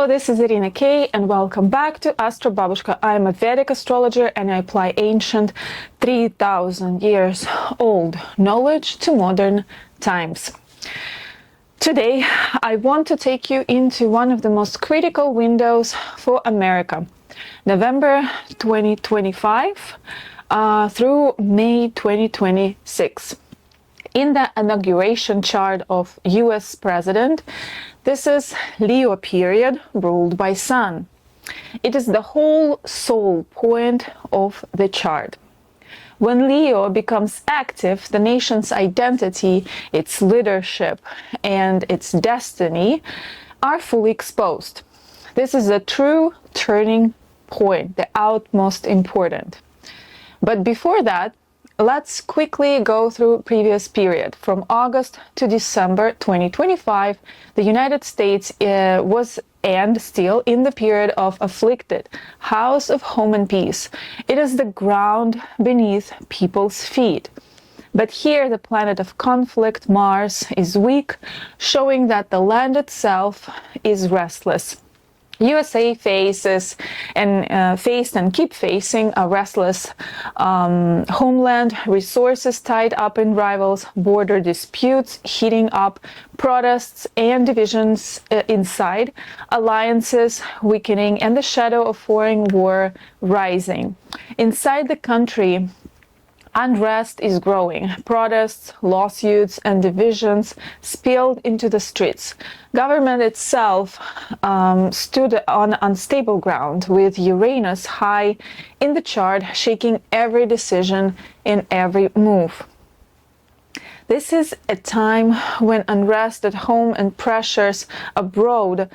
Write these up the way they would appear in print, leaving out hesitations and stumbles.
Hello, this is Irina K, and welcome back to AstroBabushka. I am a Vedic astrologer and I apply ancient 3,000 years old knowledge to modern times. Today, I want to take you into one of the most critical windows for America, November 2025 through May 2026. In the inauguration chart of US President, this is Leo period ruled by Sun. It is the whole soul point of the chart. When Leo becomes active, the nation's identity, its leadership, and its destiny are fully exposed. This is a true turning point, the utmost important. But before that, let's quickly go through previous period. From August to December 2025, the United States was and still in the period of afflicted house of home and peace. It is the ground beneath people's feet. But here the planet of conflict, Mars, is weak, showing that the land itself is restless. USA faces and faced and keep facing a restless homeland, resources tied up in rivals, border disputes heating up, protests and divisions inside, alliances weakening, and the shadow of foreign war rising. Inside the country, unrest is growing. Protests, lawsuits, and divisions spilled into the streets. Government itself stood on unstable ground, with Uranus high in the chart, shaking every decision in every move. This is a time when unrest at home and pressures abroad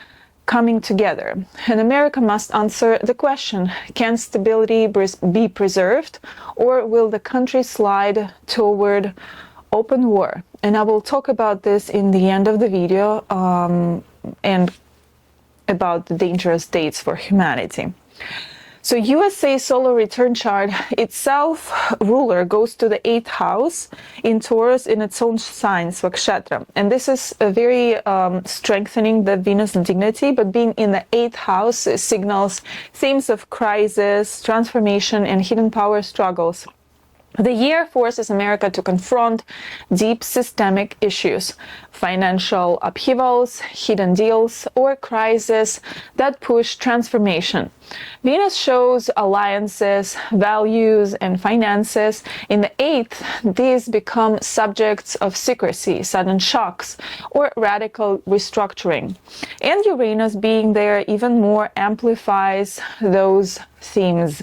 coming together, and America must answer the question: can stability be preserved, or will the country slide toward open war? And I will talk about this in the end of the video and about the dangerous dates for humanity. So USA solar return chart itself, ruler goes to the 8th house in Taurus in its own sign, Svakshetra. And this is very strengthening the Venus dignity, but being in the 8th house signals themes of crisis, transformation, and hidden power struggles. The year forces America to confront deep systemic issues, financial upheavals, hidden deals, or crises that push transformation. Venus shows alliances, values, and finances. In the 8th, these become subjects of secrecy, sudden shocks, or radical restructuring. And Uranus being there even more amplifies those themes.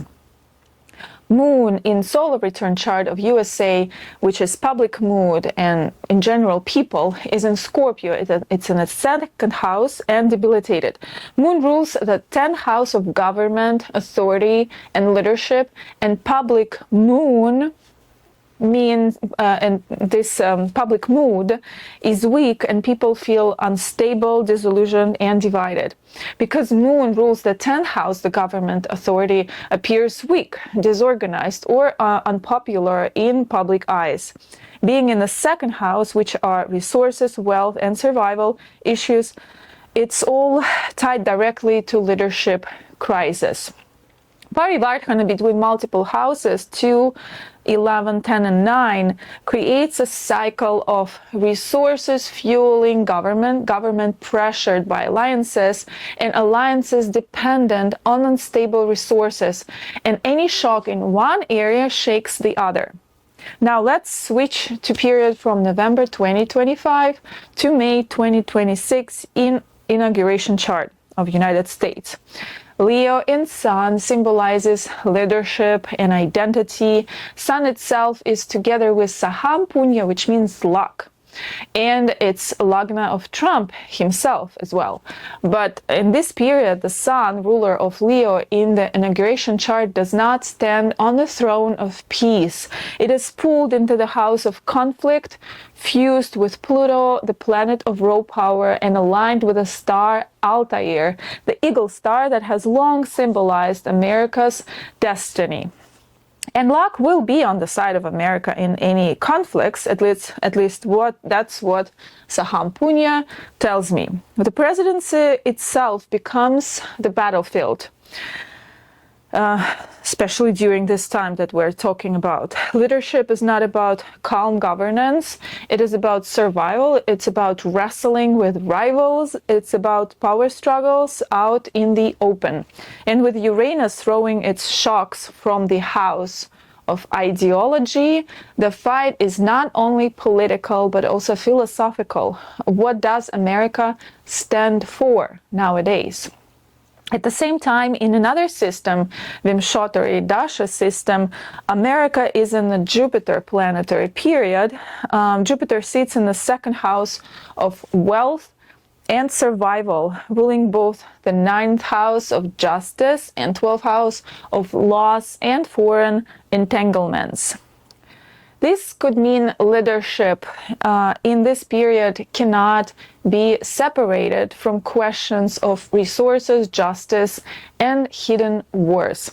Moon in solar return chart of USA, which is public mood and in general people, is in Scorpio. It's in the 2nd house and debilitated. Moon rules the 10th house of government, authority, and leadership, and public moon means and this public mood is weak, and people feel unstable, disillusioned, and divided. Because Moon rules the 10th house, the government authority appears weak, disorganized, or unpopular in public eyes. Being in the 2nd house, which are resources, wealth, and survival issues, it's all tied directly to leadership crisis. Parivartana between multiple houses, 2, 11, 10, and 9, creates a cycle of resources fueling government pressured by alliances, and alliances dependent on unstable resources, and any shock in one area shakes the other. Now let's switch to period from November 2025 to May 2026 in inauguration chart of United States. Leo in Sun symbolizes leadership and identity. Sun itself is together with Saham Punya, which means luck. And it's Lagna of Trump himself as well. But in this period, the Sun, ruler of Leo in the inauguration chart, does not stand on the throne of peace. It is pulled into the house of conflict, fused with Pluto, the planet of raw power, and aligned with the star Altair, the eagle star that has long symbolized America's destiny. And luck will be on the side of America in any conflicts, that's what Saham Punya tells me. The presidency itself becomes the battlefield, especially during this time that we're talking about. Leadership is not about calm governance, it is about survival, it's about wrestling with rivals, it's about power struggles out in the open. And with Uranus throwing its shocks from the house of ideology, the fight is not only political but also philosophical. What does America stand for nowadays? At the same time, in another system, Vimshottari dasha system, America is in the Jupiter planetary period. Jupiter sits in the second house of wealth and survival, ruling both the 9th house of justice and 12th house of laws and foreign entanglements. This could mean leadership in this period cannot be separated from questions of resources, justice, and hidden wars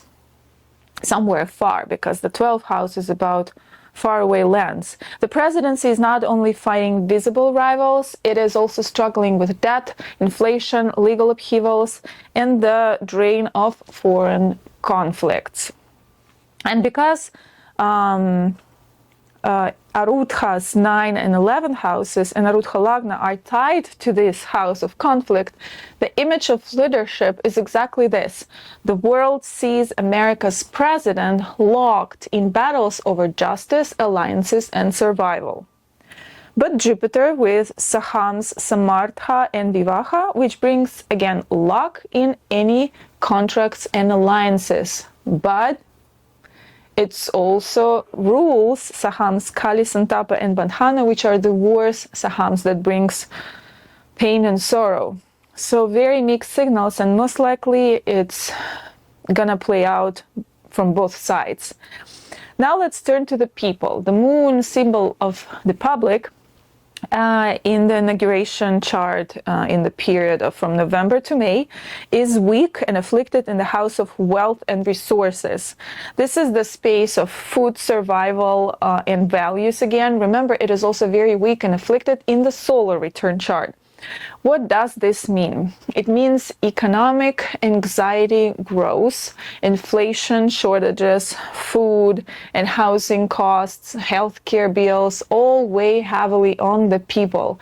somewhere far, because the 12th house is about faraway lands. The presidency is not only fighting visible rivals, it is also struggling with debt, inflation, legal upheavals, and the drain of foreign conflicts. And because Arudha's 9 and 11 houses and Arudha Lagna are tied to this house of conflict, the image of leadership is exactly this. The world sees America's president locked in battles over justice, alliances, and survival. But Jupiter with Saham's Samartha and Vivaha, which brings again luck in any contracts and alliances, but it also rules Sahams Kali, Santapa, and Bandhana, which are the wars Sahams that brings pain and sorrow. So very mixed signals, and most likely it's gonna play out from both sides. Now let's turn to the people. The moon, symbol of the public, in the inauguration chart in the period of from November to May, is weak and afflicted in the house of wealth and resources. This is the space of food, survival, and values again. Remember, it is also very weak and afflicted in the solar return chart. What does this mean? It means economic anxiety grows, inflation, shortages, food and housing costs, healthcare bills all weigh heavily on the people.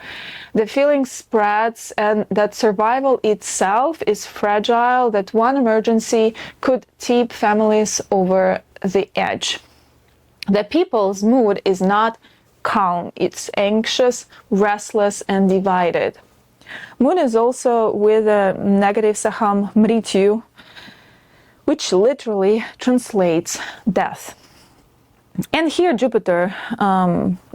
The feeling spreads, and that survival itself is fragile, that one emergency could tip families over the edge. The people's mood is not calm, it's anxious, restless, and divided. Moon is also with a negative Saham Mrityu, which literally translates death. And here Jupiter,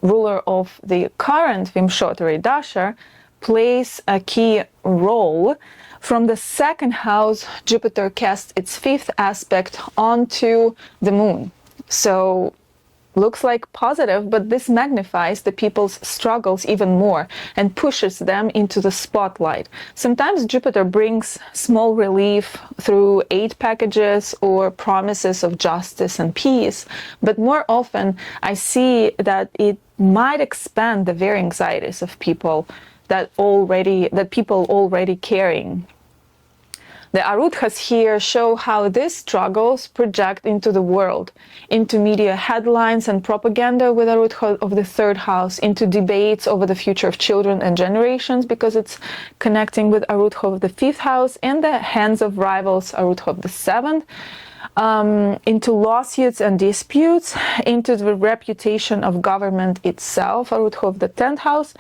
ruler of the current Vimshottari dasha, plays a key role. From the second house, Jupiter casts its 5th aspect onto the moon. So looks like positive, but this magnifies the people's struggles even more and pushes them into the spotlight. Sometimes Jupiter brings small relief through aid packages or promises of justice and peace, but more often I see that it might expand the very anxieties of people that people already carrying. The Arudhas here show how these struggles project into the world, into media headlines and propaganda with Arudha of the 3rd house, into debates over the future of children and generations, because it's connecting with Arudha of the 5th house, and the hands of rivals, Arudha of the 7th, into lawsuits and disputes, into the reputation of government itself, Arudha of the 10th house.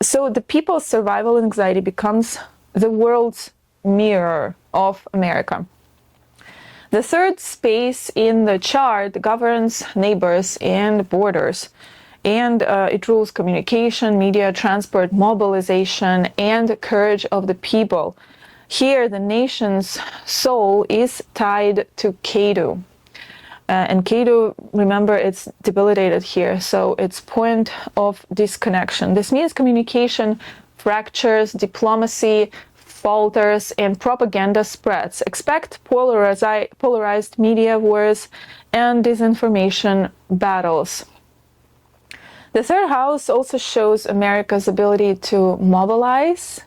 So the people's survival anxiety becomes the world's mirror of America. The 3rd space in the chart governs neighbors and borders, and it rules communication, media, transport, mobilization, and the courage of the people. Here, the nation's soul is tied to Ketu. And Ketu, remember, it's debilitated here, so it's point of disconnection. This means communication fractures, diplomacy falters and propaganda spreads. Expect polarized media wars and disinformation battles. The third house also shows America's ability to mobilize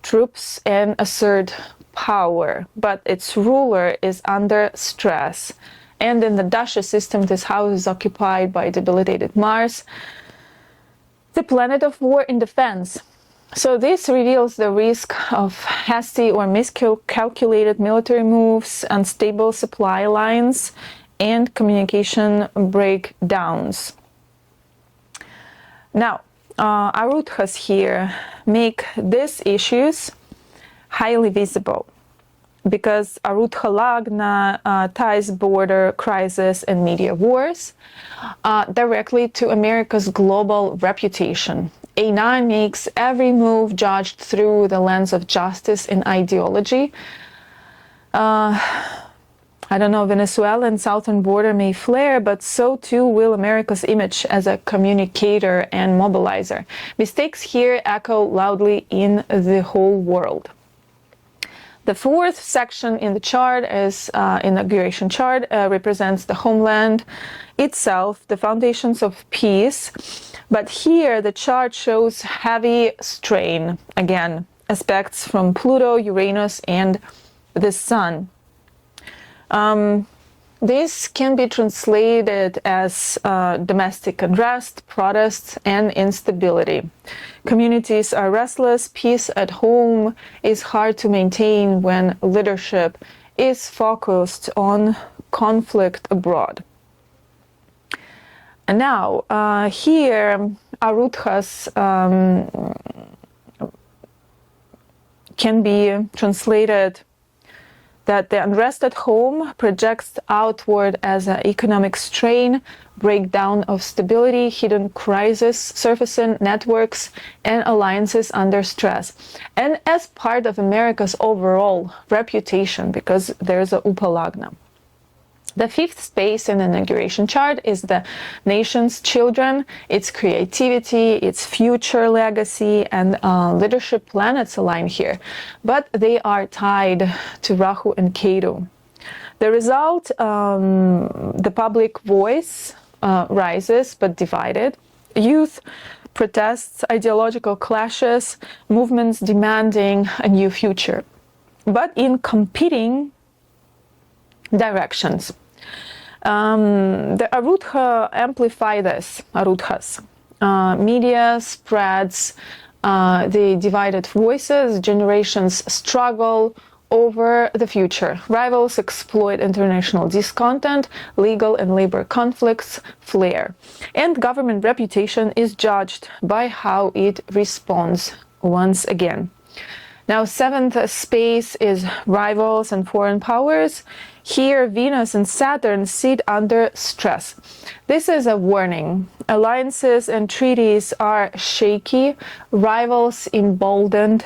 troops and assert power, but its ruler is under stress. And in the dasha system, this house is occupied by debilitated Mars, the planet of war and defense. So this reveals the risk of hasty or miscalculated military moves, unstable supply lines, and communication breakdowns. Now, Aruthas here make these issues highly visible, because Arutha Lagna ties border crisis and media wars directly to America's global reputation. A9 makes every move judged through the lens of justice and ideology. I don't know, Venezuelan southern border may flare, but so too will America's image as a communicator and mobilizer. Mistakes here echo loudly in the whole world. The fourth section in the chart is inauguration chart, represents the homeland itself, the foundations of peace. But here the chart shows heavy strain, again, aspects from Pluto, Uranus, and the Sun. This can be translated as domestic unrest, protests, and instability. Communities are restless, peace at home is hard to maintain when leadership is focused on conflict abroad. And now, here, Aruthas can be translated that the unrest at home projects outward as an economic strain, breakdown of stability, hidden crisis, surfacing networks and alliances under stress. And as part of America's overall reputation, because there's a Upalagna. The fifth space in the inauguration chart is the nation's children, its creativity, its future legacy, and leadership planets align here. But they are tied to Rahu and Ketu. The result, the public voice rises but divided. Youth protests, ideological clashes, movements demanding a new future, but in competing directions. The Arutha amplify this, Aruthas. Media spreads the divided voices, generations struggle over the future. Rivals exploit international discontent, legal and labor conflicts flare. And government reputation is judged by how it responds once again. Now, seventh space is rivals and foreign powers. Here, Venus and Saturn sit under stress. This is a warning. Alliances and treaties are shaky, rivals emboldened.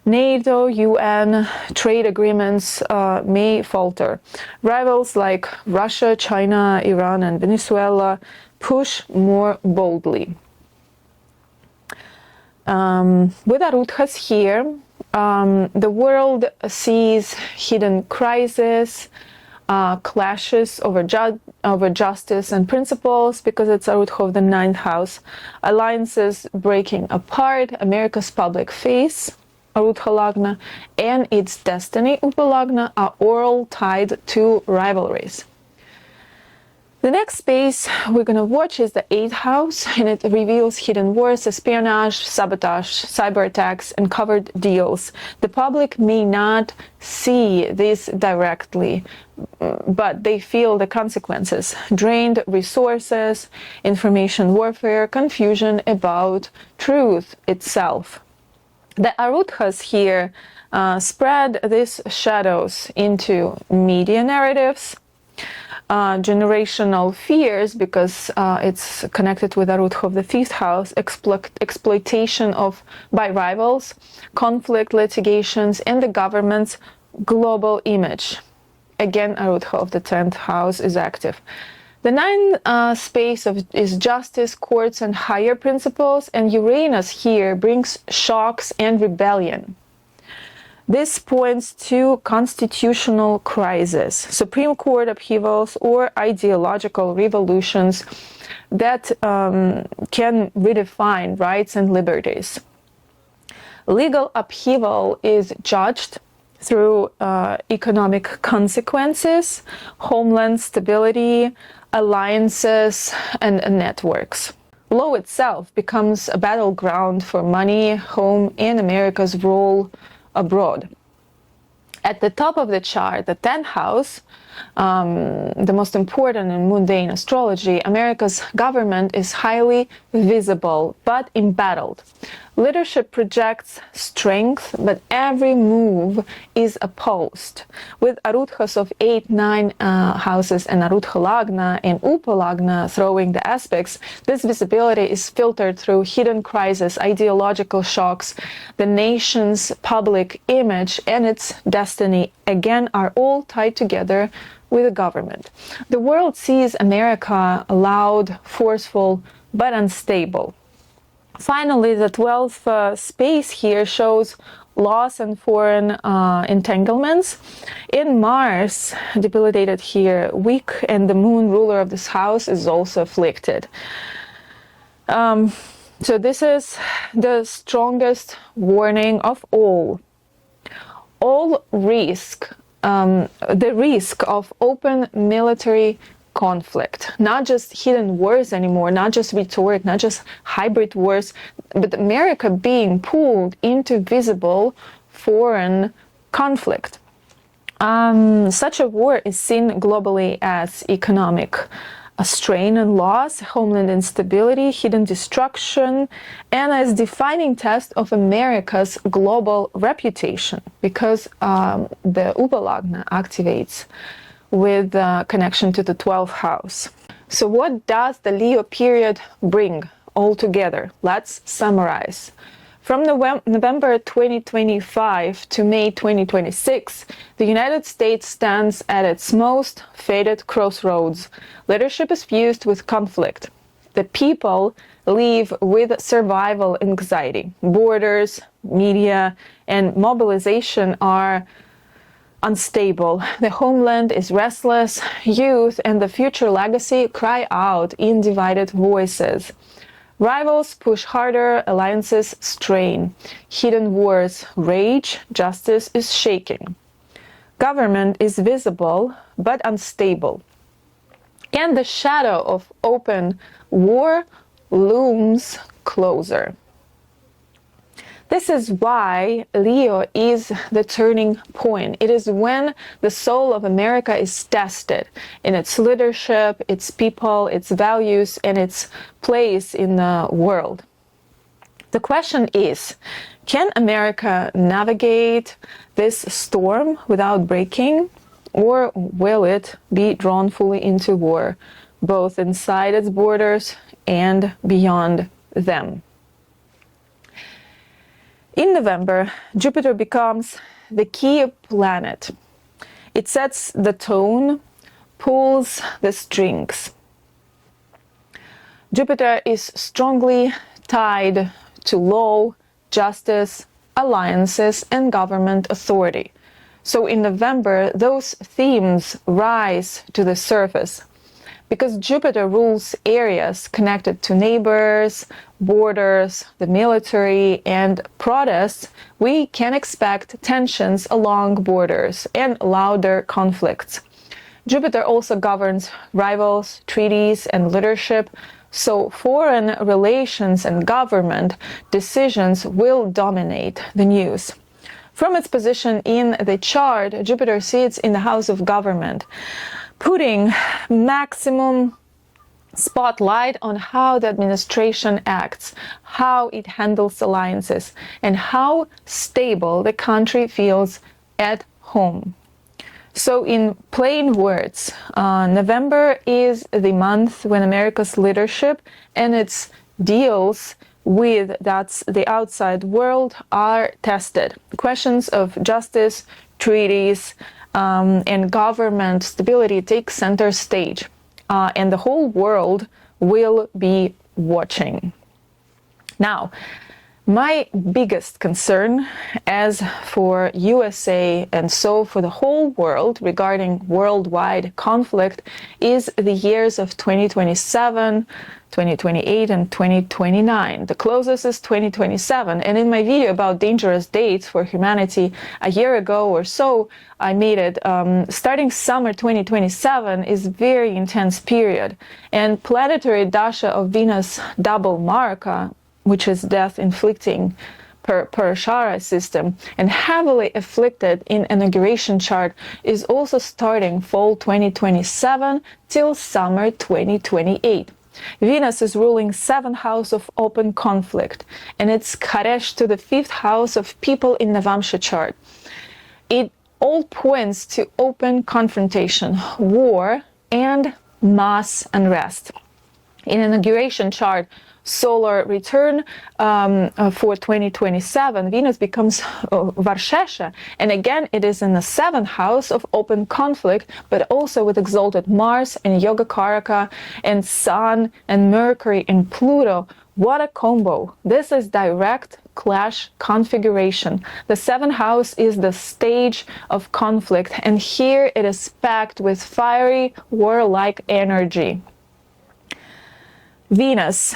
NATO, UN, trade agreements may falter. Rivals like Russia, China, Iran, and Venezuela push more boldly. With Aruthas here, the world sees hidden crises, clashes over justice and principles, because it's Arutha of the ninth house, alliances breaking apart, America's public face, Arutha Lagna, and its destiny, Upalagna, are all tied to rivalries. The next space we're going to watch is the 8th house, and it reveals hidden wars, espionage, sabotage, cyber attacks, and covered deals. The public may not see this directly, but they feel the consequences. Drained resources, information warfare, confusion about truth itself. The Aruthas here spread these shadows into media narratives, generational fears, because it's connected with Arutha of the 5th house, exploitation by rivals, conflict, litigations, and the government's global image. Again, Arutha of the 10th house is active. The 9th space is justice, courts, and higher principles, and Uranus here brings shocks and rebellion. This points to constitutional crisis, Supreme Court upheavals, or ideological revolutions that can redefine rights and liberties. Legal upheaval is judged through economic consequences, homeland stability, alliances, and networks. Law itself becomes a battleground for money, home, and America's role abroad. At the top of the chart, the 10th house, the most important in mundane astrology, America's government is highly visible but embattled. Leadership projects strength, but every move is opposed. With Arudhas of 8, 9 houses and Arudha Lagna and Upa Lagna throwing the aspects, this visibility is filtered through hidden crises, ideological shocks. The nation's public image and its destiny, again, are all tied together with the government. The world sees America loud, forceful, but unstable. Finally, the 12th space here shows loss and foreign entanglements. In Mars, debilitated here, weak, and the moon, ruler of this house, is also afflicted. So this is the strongest warning of all. All risk, the risk of open military conflict, not just hidden wars anymore, not just rhetoric, not just hybrid wars, but America being pulled into visible foreign conflict. Such a war is seen globally as economic strain and loss, homeland instability, hidden destruction, and as defining test of America's global reputation, because the Upa Lagna activates with connection to the 12th house. So what does the Leo period bring altogether? Let's summarize. From November 2025 to May 2026, the United States stands at its most fated crossroads. Leadership is fused with conflict. The people live with survival anxiety. Borders, media, and mobilization are unstable. The homeland is restless. Youth and the future legacy cry out in divided voices. Rivals push harder, alliances strain. Hidden wars rage, justice is shaking. Government is visible but unstable. And the shadow of open war looms closer. This is why Leo is the turning point. It is when the soul of America is tested in its leadership, its people, its values, and its place in the world. The question is, can America navigate this storm without breaking, or will it be drawn fully into war, both inside its borders and beyond them? In November, Jupiter becomes the key planet. It sets the tone, pulls the strings. Jupiter is strongly tied to law, justice, alliances, and government authority. So in November, those themes rise to the surface. Because Jupiter rules areas connected to neighbors, borders, the military, and protests, we can expect tensions along borders and louder conflicts. Jupiter also governs rivals, treaties, and leadership, so foreign relations and government decisions will dominate the news. From its position in the chart, Jupiter sits in the house of government, putting maximum spotlight on how the administration acts, how it handles alliances, and how stable the country feels at home. So in plain words, November is the month when America's leadership and its deals with the outside world are tested. Questions of justice, treaties, and government stability take center stage, and the whole world will be watching. Now, My biggest concern, as for USA and so for the whole world regarding worldwide conflict, is the years of 2027, 2028 and 2029. The closest is 2027, and in my video about dangerous dates for humanity a year ago or so, I made it starting summer 2027 is very intense period, and planetary dasha of Venus double marka, which is death inflicting per Shara system and heavily afflicted in inauguration chart, is also starting fall 2027 till summer 2028. Venus is ruling 7th house of open conflict, and it's Karesh to the 5th house of people in Navamsha chart. It all points to open confrontation, war, and mass unrest. In inauguration chart, solar return for 2027, Venus becomes Varshesha, and again it is in the 7th house of open conflict, but also with exalted Mars and Yoga Karaka and Sun and Mercury and Pluto. What a combo! This is direct clash configuration. The 7th house is the stage of conflict, and here it is packed with fiery, warlike energy. Venus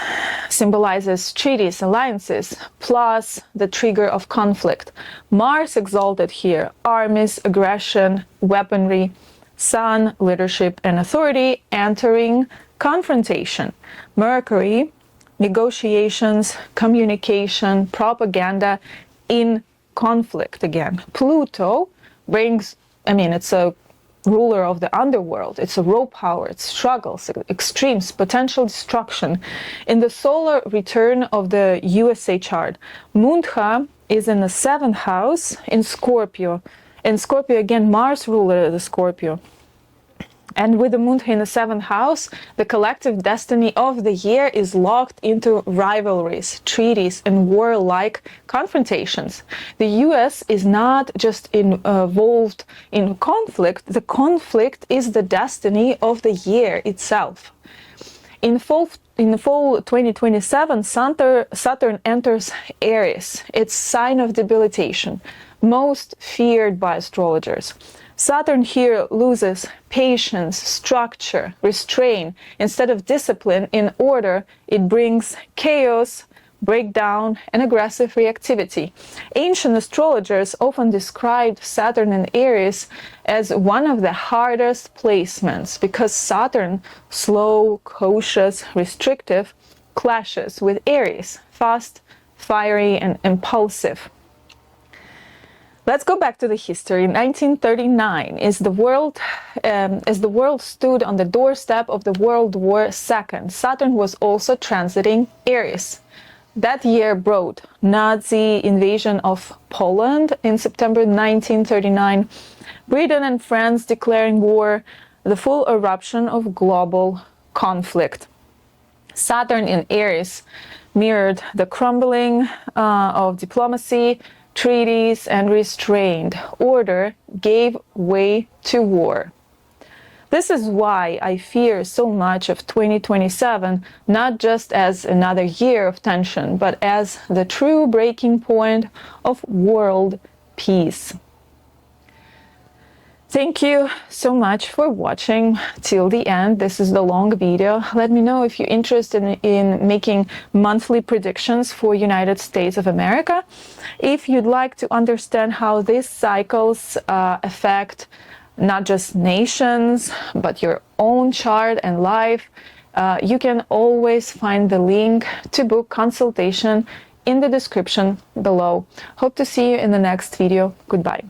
symbolizes treaties, alliances, plus the trigger of conflict. Mars exalted here, armies, aggression, weaponry. Sun, leadership and authority, entering confrontation. Mercury, negotiations, communication, propaganda in conflict again. Pluto brings, it's a ruler of the underworld. It's a raw power, it's struggles, extremes, potential destruction. In the solar return of the USA chart, Mundha is in the 7th house in Scorpio. In Scorpio, again, Mars ruler of the Scorpio. And with the Mundha in the 7th house, the collective destiny of the year is locked into rivalries, treaties, and warlike confrontations. The US is not just involved in conflict, the conflict is the destiny of the year itself. In the fall 2027, Saturn enters Aries, its sign of debilitation, most feared by astrologers. Saturn here loses patience, structure, restraint. Instead of discipline in order, it brings chaos, breakdown, and aggressive reactivity. Ancient astrologers often described Saturn in Aries as one of the hardest placements because Saturn, slow, cautious, restrictive, clashes with Aries, fast, fiery, and impulsive. Let's go back to the history. In 1939, as the world stood on the doorstep of the World War II, Saturn was also transiting Aries. That year brought Nazi invasion of Poland in September 1939, Britain and France declaring war, the full eruption of global conflict. Saturn in Aries mirrored the crumbling of diplomacy, treaties, and restrained order gave way to war. This is why I fear so much of 2027, not just as another year of tension, but as the true breaking point of world peace. Thank you so much for watching till the end. This is the long video. Let me know if you're interested in making monthly predictions for United States of America. If you'd like to understand how these cycles affect not just nations, but your own chart and life, you can always find the link to book consultation in the description below. Hope to see you in the next video. Goodbye.